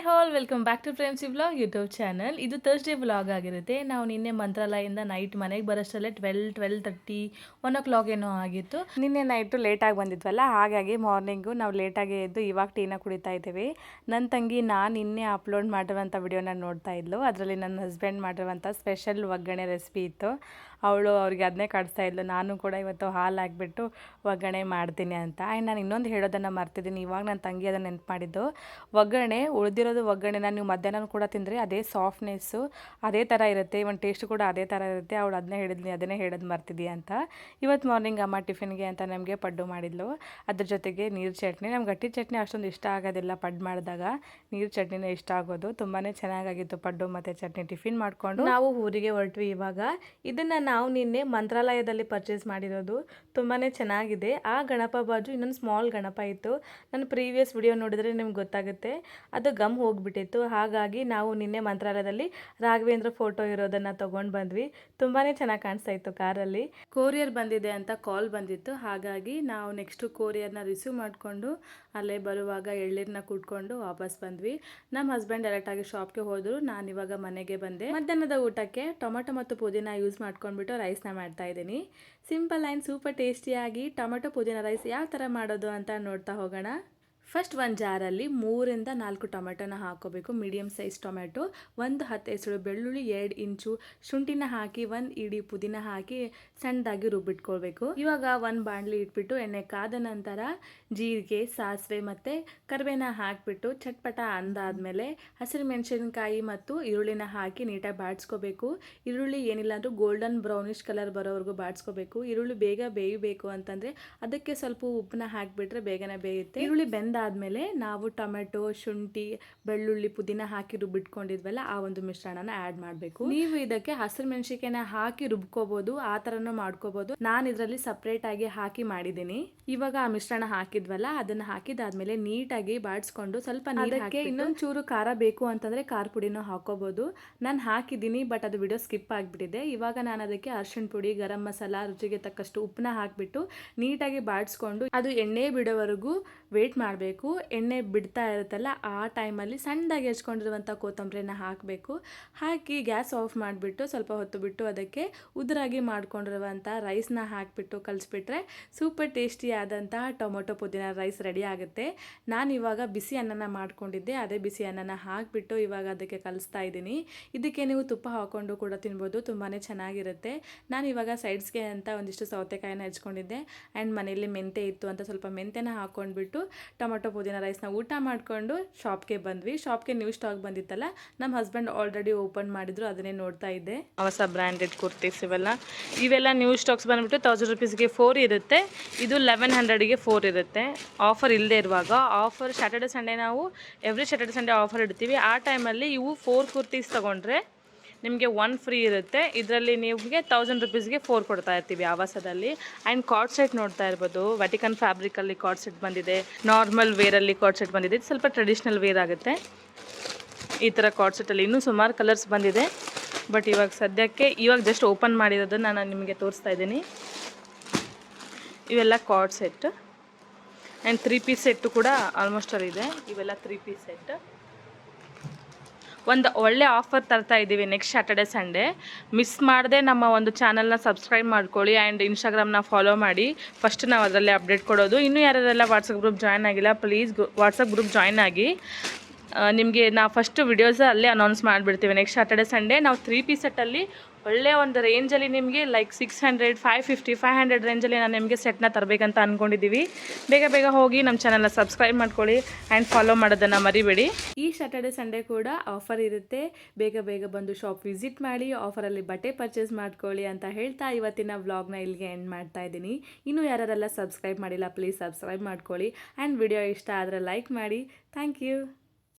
Hi all welcome back to friends vlog YouTube channel. ಇದು Thursday vlog ಆಗಿರುತ್ತೆ. ನಾವು ನಿನ್ನೆ ಮಂತ್ರಾಲಯದಿಂದ ನೈಟ್ ಮನೆಗೆ ಬರೋಷ್ಟರಲ್ಲೇ 12:30 1 ಏನೋ ಆಗಿತ್ತು. ನಿನ್ನೆ ನೈಟು ಲೇಟಾಗಿ ಬಂದಿದ್ವಲ್ಲ, ಹಾಗಾಗಿ ಮಾರ್ನಿಂಗು ನಾವು ಲೇಟಾಗಿ ಎದ್ದು ಇವಾಗ ಟೀನ ಕುಡಿತಾ ಇದ್ದೀವಿ. ನನ್ನ ತಂಗಿ ನಾನು ನಿನ್ನೆ ಅಪ್ಲೋಡ್ ಮಾಡಿರುವಂಥ ವಿಡಿಯೋನ ನೋಡ್ತಾ ಇದ್ಲು. ಅದರಲ್ಲಿ ನನ್ನ ಹಸ್ಬೆಂಡ್ ಮಾಡಿರುವಂಥ ಸ್ಪೆಷಲ್ ಒಗ್ಗರಣೆ ರೆಸಿಪಿ ಇತ್ತು. ಅವಳು ಅವ್ರಿಗೆ ಅದನ್ನೇ ಕಾಡಿಸ್ತಾ ಇದ್ಲು. ನಾನು ಕೂಡ ಇವತ್ತು ಹಾಲು ಹಾಕಿಬಿಟ್ಟು ಒಗ್ಗರಣೆ ಮಾಡ್ತೀನಿ ಅಂತ. ಆ್ಯಂಡ್ ನಾನು ಇನ್ನೊಂದು ಹೇಳೋದನ್ನು ಮರ್ತಿದ್ದೀನಿ. ಇವಾಗ ನನ್ನ ತಂಗಿ ಅದನ್ನು ನೆನಪು ಮಾಡಿದ್ದು, ಒಗ್ಗರಣೆ ಉಳಿದಿರೋದು ಒಗ್ಗರಣೆನ ನೀವು ಮಧ್ಯಾಹ್ನ ಕೂಡ ತಿಂದರೆ ಅದೇ ಸಾಫ್ಟ್ನೆಸ್ಸು ಅದೇ ಥರ ಇರುತ್ತೆ, ಇವನ್ ಟೇಸ್ಟ್ ಕೂಡ ಅದೇ ಥರ ಇರುತ್ತೆ. ಅವಳು ಅದನ್ನೇ ಹೇಳೋದು ಮರ್ತಿದ್ದೀಯ ಅಂತ. ಇವತ್ತು ಮಾರ್ನಿಂಗ್ ಅಮ್ಮ ಟಿಫಿನ್ಗೆ ಅಂತ ನಮಗೆ ಪಡ್ಡು ಮಾಡಿದ್ಲು. ಅದ್ರ ಜೊತೆಗೆ ನೀರು ಚಟ್ನಿ. ನಮ್ಗೆ ಗಟ್ಟಿ ಚಟ್ನಿ ಅಷ್ಟೊಂದು ಇಷ್ಟ ಆಗೋದಿಲ್ಲ, ಪಡ್ಡು ಮಾಡಿದಾಗ ನೀರು ಚಟ್ನಿನೇ ಇಷ್ಟ ಆಗೋದು. ತುಂಬಾ ಚೆನ್ನಾಗಾಗಿತ್ತು ಪಡ್ಡು ಮತ್ತು ಚಟ್ನಿ. ಟಿಫಿನ್ ಮಾಡಿಕೊಂಡು ನಾವು ಊರಿಗೆ ಹೊರಟ್ವಿ. ಇವಾಗ ಇದನ್ನು ನಾವು ನಿನ್ನೆ ಮಂತ್ರಾಲಯದಲ್ಲಿ ಪರ್ಚೇಸ್ ಮಾಡಿರೋದು. ತುಂಬಾ ಚೆನ್ನಾಗಿದೆ. ಆ ಗಣಪ ಬಾಜು ಇನ್ನೊಂದು ಸ್ಮಾಲ್ ಗಣಪ ಇತ್ತು. ನನ್ನ ಪ್ರೀವಿಯಸ್ ವಿಡಿಯೋ ನೋಡಿದರೆ ನಿಮ್ಗೆ ಗೊತ್ತಾಗುತ್ತೆ, ಅದು ಗಮ್ ಹೋಗಿಬಿಟ್ಟಿತ್ತು. ಹಾಗಾಗಿ ನಾವು ನಿನ್ನೆ ಮಂತ್ರಾಲಯದಲ್ಲಿ ರಾಘವೇಂದ್ರ ಫೋಟೋ ಇರೋದನ್ನು ತೊಗೊಂಡು ಬಂದ್ವಿ. ತುಂಬಾ ಚೆನ್ನಾಗಿ ಕಾಣಿಸ್ತಾ ಇತ್ತು ಕಾರಲ್ಲಿ. ಕೊರಿಯರ್ ಬಂದಿದೆ ಅಂತ ಕಾಲ್ ಬಂದಿತ್ತು. ಹಾಗಾಗಿ ನಾವು ನೆಕ್ಸ್ಟು ಕೊರಿಯರ್ನ ರಿಸೀವ್ ಮಾಡಿಕೊಂಡು ಅಲ್ಲೇ ಬರುವಾಗ ಎಳ್ನೀರನ್ನ ಕುಡ್ಕೊಂಡು ವಾಪಸ್ ಬಂದ್ವಿ. ನಮ್ಮ ಹಸ್ಬೆಂಡ್ ಡೈರೆಕ್ಟಾಗಿ ಶಾಪ್ಗೆ ಹೋದರು. ನಾನಿವಾಗ ಮನೆಗೆ ಬಂದೆ. ಮಧ್ಯಾಹ್ನದ ಊಟಕ್ಕೆ ಟೊಮೆಟೊ ಮತ್ತು ಪುದೀನ ಯೂಸ್ ಮಾಡ್ಕೊಂಡ್ಬಿಟ್ಟು ರೈಸ್ನ ಮಾಡ್ತಾ ಇದ್ದೀನಿ. ಸಿಂಪಲ್ ಆ್ಯಂಡ್ ಸೂಪರ್ ಟೇಸ್ಟಿಯಾಗಿ ಟೊಮೆಟೊ ಪುದೀನ ರೈಸ್ ಯಾವ ಥರ ಮಾಡೋದು ಅಂತ ನೋಡ್ತಾ ಹೋಗೋಣ. ಫಸ್ಟ್ ಒಂದು ಜಾರಲ್ಲಿ 3 ಇಂದ 4 ಟೊಮೆಟೊನ ಹಾಕೋಬೇಕು. ಮೀಡಿಯಮ್ ಸೈಜ್ ಟೊಮೆಟೊ, 10 ಹೆಸರು ಬೆಳ್ಳುಳ್ಳಿ, 2 ಇಂಚು ಶುಂಠಿನ ಹಾಕಿ 1 ಇಡೀ ಪುದೀನ ಹಾಕಿ ಸಣ್ಣದಾಗಿ ರುಬ್ಬಿಟ್ಕೊಳ್ಬೇಕು. ಇವಾಗ ಒಂದು ಬಾಣಲಿ ಇಟ್ಬಿಟ್ಟು ಎಣ್ಣೆ ಕಾದ ನಂತರ ಜೀರಿಗೆ, ಸಾಸಿವೆ ಮತ್ತು ಕರಿಬೇನ ಹಾಕಿಬಿಟ್ಟು ಚಟ್ಪಟ ಅಂದಾದ್ಮೇಲೆ ಹಸಿರು ಮೆಣಸಿನಕಾಯಿ ಮತ್ತು ಈರುಳ್ಳಿನ ಹಾಕಿ ನೀಟಾಗಿ ಬಾಡಿಸ್ಕೋಬೇಕು. ಈರುಳ್ಳಿ ಏನಿಲ್ಲ ಅಂದರೂ ಗೋಲ್ಡನ್ ಬ್ರೌನಿಷ್ ಕಲರ್ ಬರೋವರೆಗೂ ಬಾಡಿಸ್ಕೋಬೇಕು. ಈರುಳ್ಳಿ ಬೇಗ ಬೇಯಬೇಕು ಅಂತಂದರೆ ಅದಕ್ಕೆ ಸ್ವಲ್ಪ ಉಪ್ಪನ್ನ ಹಾಕಿಬಿಟ್ರೆ ಬೇಗನೆ ಬೇಯುತ್ತೆ. ಈರುಳ್ಳಿ ಆದಮೇಲೆ ನಾವು ಟೊಮೆಟೊ, ಶುಂಠಿ, ಬೆಳ್ಳುಳ್ಳಿ, ಪುದೀನ ಹಾಕಿ ರುಬ್ಬಿಟ್ಕೊಂಡಿದ್ವಲ್ಲ ಆ ಒಂದು ಮಿಶ್ರಣನ ಆ್ಯಡ್ ಮಾಡಬೇಕು. ನೀವು ಇದಕ್ಕೆ ಹಸಿರು ಮೆಣಸಿನಕಾಯಿನ ಹಾಕಿ ರುಬ್ಕೋಬಹುದು, ಆ ಥರನೂ ಮಾಡ್ಕೋಬಹುದು. ನಾನು ಇದರಲ್ಲಿ ಸಪ್ರೇಟ್ ಆಗಿ ಹಾಕಿ ಮಾಡಿದ್ದೀನಿ. ಇವಾಗ ಆ ಮಿಶ್ರಣ ಹಾಕಿದ್ವಲ್ಲ ಅದನ್ನು ಹಾಕಿದಾದ್ಮೇಲೆ ನೀಟಾಗಿ ಬಾಡಿಸ್ಕೊಂಡು ಸ್ವಲ್ಪ ನೀರಕ್ಕೆ ಇನ್ನೊಂದು ಚೂರು ಖಾರ ಬೇಕು ಅಂತಂದರೆ ಖಾರ ಪುಡಿನೂ ಹಾಕೋಬಹುದು. ನಾನು ಹಾಕಿದ್ದೀನಿ, ಬಟ್ ಅದು ವಿಡಿಯೋ ಸ್ಕಿಪ್ ಆಗಿಬಿಟ್ಟಿದೆ. ಇವಾಗ ನಾನು ಅದಕ್ಕೆ ಅರಿಶಿಣ ಪುಡಿ, ಗರಂ ಮಸಾಲ, ರುಚಿಗೆ ತಕ್ಕಷ್ಟು ಉಪ್ಪನ್ನ ಹಾಕಿಬಿಟ್ಟು ನೀಟಾಗಿ ಬಾಡಿಸ್ಕೊಂಡು ಅದು ಎಣ್ಣೆ ಬಿಡೋವರೆಗೂ ವೇಟ್ ಮಾಡಬೇಕು. ಎಣ್ಣೆ ಬಿಡ್ತಾ ಇರುತ್ತಲ್ಲ ಆ ಟೈಮಲ್ಲಿ ಸಣ್ಣದಾಗಿ ಹೆಚ್ಕೊಂಡಿರುವಂಥ ಕೊತ್ತಂಬರಿನ ಹಾಕಬೇಕು. ಹಾಕಿ ಗ್ಯಾಸ್ ಆಫ್ ಮಾಡಿಬಿಟ್ಟು ಸ್ವಲ್ಪ ಹೊತ್ತು ಬಿಟ್ಟು ಅದಕ್ಕೆ ಉದುರಾಗಿ ಮಾಡ್ಕೊಂಡಿರುವಂಥ ರೈಸ್ನ ಹಾಕಿಬಿಟ್ಟು ಕಲಿಸ್ಬಿಟ್ರೆ ಸೂಪರ್ ಟೇಸ್ಟಿಯಾದಂತಹ ಟೊಮೊಟೊ ಪುದೀನ ರೈಸ್ ರೆಡಿ ಆಗುತ್ತೆ. ನಾನು ಇವಾಗ ಬಿಸಿ ಅನ್ನನ ಮಾಡ್ಕೊಂಡಿದ್ದೆ, ಅದೇ ಬಿಸಿ ಅನ್ನನ ಹಾಕಿಬಿಟ್ಟು ಇವಾಗ ಅದಕ್ಕೆ ಕಲಿಸ್ತಾ ಇದ್ದೀನಿ. ಇದಕ್ಕೆ ನೀವು ತುಪ್ಪ ಹಾಕ್ಕೊಂಡು ಕೂಡ ತಿನ್ಬೋದು, ತುಂಬಾ ಚೆನ್ನಾಗಿರುತ್ತೆ. ನಾನು ಇವಾಗ ಸೈಡ್ಸ್ಗೆ ಅಂತ ಒಂದಿಷ್ಟು ಸೌತೆಕಾಯಿನ ಹೆಚ್ಕೊಂಡಿದ್ದೆ. ಆ್ಯಂಡ್ ಮನೆಯಲ್ಲಿ ಮೆಂತೆ ಇತ್ತು ಅಂತ ಸ್ವಲ್ಪ ಮೆಂತೆನ ಹಾಕ್ಕೊಂಡ್ಬಿಟ್ಟು ಟೊಮೊಟೊ ಪುದೀನ ರೈಸ್ನ ಊಟ ಮಾಡಿಕೊಂಡು ಶಾಪ್ಗೆ ಬಂದ್ವಿ. ಶಾಪ್ಗೆ ನ್ಯೂ ಸ್ಟಾಕ್ ಬಂದಿತ್ತಲ್ಲ, ನಮ್ಮ ಹಸ್ಬೆಂಡ್ ಆಲ್ರೆಡಿ ಓಪನ್ ಮಾಡಿದ್ರು, ಅದನ್ನೇ ನೋಡ್ತಾ ಇದ್ದೆ. ಹೊಸ ಬ್ರ್ಯಾಂಡೆಡ್ ಕುರ್ತೀಸ್ ಇವೆಲ್ಲ ನ್ಯೂ ಸ್ಟಾಕ್ಸ್ ಬಂದ್ಬಿಟ್ಟು 1000 ರೂಪೀಸ್ಗೆ 4 ಇರುತ್ತೆ. ಇದು 1100ಗೆ 4 ಇರುತ್ತೆ. ಆಫರ್ ಇಲ್ಲದೆ ಇರುವಾಗ, ಆಫರ್ ಸ್ಯಾಟರ್ಡೆ ಸಂಡೇ ನಾವು ಎವ್ರಿ ಸ್ಯಾಟರ್ಡೆ ಸಂಡೇ ಆಫರ್ ಇಡ್ತೀವಿ. ಆ ಟೈಮಲ್ಲಿ ಇವು 4 ಕುರ್ತೀಸ್ ತೊಗೊಂಡ್ರೆ ನಿಮಗೆ 1 ಫ್ರೀ ಇರುತ್ತೆ. ಇದರಲ್ಲಿ ನಿಮಗೆ 1000 ರೂಪೀಸ್ಗೆ 4 ಕೊಡ್ತಾ ಇರ್ತೀವಿ ಆವಾಸದಲ್ಲಿ. ಆ್ಯಂಡ್ ಕಾರ್ಡ್ ಸೆಟ್ ನೋಡ್ತಾ ಇರ್ಬೋದು, ವಟಿಕನ್ ಫ್ಯಾಬ್ರಿಕಲ್ಲಿ ಕಾರ್ಡ್ ಸೆಟ್ ಬಂದಿದೆ, ನಾರ್ಮಲ್ ವೇರಲ್ಲಿ ಕಾರ್ಡ್ ಸೆಟ್ ಬಂದಿದೆ. ಇದು ಸ್ವಲ್ಪ ಟ್ರೆಡಿಷ್ನಲ್ ವೇರ್ ಆಗುತ್ತೆ. ಈ ಥರ ಕಾರ್ಡ್ ಸೆಟ್ಟಲ್ಲಿ ಇನ್ನೂ ಸುಮಾರು ಕಲರ್ಸ್ ಬಂದಿದೆ, ಬಟ್ ಇವಾಗ ಸದ್ಯಕ್ಕೆ ಜಸ್ಟ್ ಓಪನ್ ಮಾಡಿರೋದನ್ನು ನಾನು ನಿಮಗೆ ತೋರಿಸ್ತಾ ಇದ್ದೀನಿ. ಇವೆಲ್ಲ card set and 3 piece set ಕೂಡ ಆಲ್ಮೋಸ್ಟ್ ಇದೆ. ಇವೆಲ್ಲ 3 ಪೀಸ್ ಸೆಟ್. ಒಂದು ಒಳ್ಳೆ ಆಫರ್ ತರ್ತಾ ಇದ್ದೀವಿ ನೆಕ್ಸ್ಟ್ ಸ್ಯಾಟರ್ಡೆ ಸಂಡೇ. ಮಿಸ್ ಮಾಡದೆ ನಮ್ಮ ಒಂದು ಚಾನಲ್ನ ಸಬ್ಸ್ಕ್ರೈಬ್ ಮಾಡ್ಕೊಳ್ಳಿ ಆ್ಯಂಡ್ ಇನ್ಸ್ಟಾಗ್ರಾಮ್ನ ಫಾಲೋ ಮಾಡಿ. ಫಸ್ಟ್ ನಾವು ಅದರಲ್ಲೇ ಅಪ್ಡೇಟ್ ಕೊಡೋದು. ಇನ್ನೂ ಯಾರೆಲ್ಲ ವಾಟ್ಸಪ್ ಗ್ರೂಪ್ ಜಾಯ್ನ್ ಆಗಿಲ್ಲ, ಪ್ಲೀಸ್ ವಾಟ್ಸಪ್ ಗ್ರೂಪ್ ಜಾಯ್ನ್ ಆಗಿ. ನಿಮಗೆ ನಾವು ಫಸ್ಟು ವಿಡಿಯೋಸ್ ಅಲ್ಲೇ ಅನೌನ್ಸ್ ಮಾಡಿಬಿಡ್ತೀವಿ. ನೆಕ್ಸ್ಟ್ ಸ್ಯಾಟರ್ಡೆ ಸಂಡೇ ನಾವು 3 ಪೀಸ್ ಸೆಟ್ಟಲ್ಲಿ ಒಳ್ಳೆಯ ಒಂದು ರೇಂಜಲ್ಲಿ ನಿಮಗೆ ಲೈಕ್ 600, 550, 500 ರೇಂಜಲ್ಲಿ ನಾನು ನಿಮಗೆ ಸೆಟ್ನ ತರಬೇಕಂತ ಅಂದ್ಕೊಂಡಿದ್ದೀವಿ. ಬೇಗ ಹೋಗಿ ನಮ್ಮ ಚಾನಲ್ನ ಸಬ್ಸ್ಕ್ರೈಬ್ ಮಾಡ್ಕೊಳ್ಳಿ ಆ್ಯಂಡ್ ಫಾಲೋ ಮಾಡೋದನ್ನು ಮರಿಬೇಡಿ. ಈ ಸ್ಯಾಟರ್ಡೆ ಸಂಡೇ ಕೂಡ ಆಫರ್ ಇರುತ್ತೆ. ಬೇಗ ಬಂದು ಶಾಪ್ ವಿಸಿಟ್ ಮಾಡಿ, ಆಫರಲ್ಲಿ ಬಟ್ಟೆ ಪರ್ಚೇಸ್ ಮಾಡ್ಕೊಳ್ಳಿ ಅಂತ ಹೇಳ್ತಾ ಇವತ್ತಿನ ವ್ಲಾಗ್ನ ಇಲ್ಲಿಗೆ ಎಂಡ್ ಮಾಡ್ತಾ ಇದ್ದೀನಿ. ಇನ್ನೂ ಯಾರೆಲ್ಲ ಸಬ್ಸ್ಕ್ರೈಬ್ ಮಾಡಿಲ್ಲ ಪ್ಲೀಸ್ ಸಬ್ಸ್ಕ್ರೈಬ್ ಮಾಡ್ಕೊಳ್ಳಿ ಆ್ಯಂಡ್ ವಿಡಿಯೋ ಇಷ್ಟ ಆದರೆ ಲೈಕ್ ಮಾಡಿ. Thank you.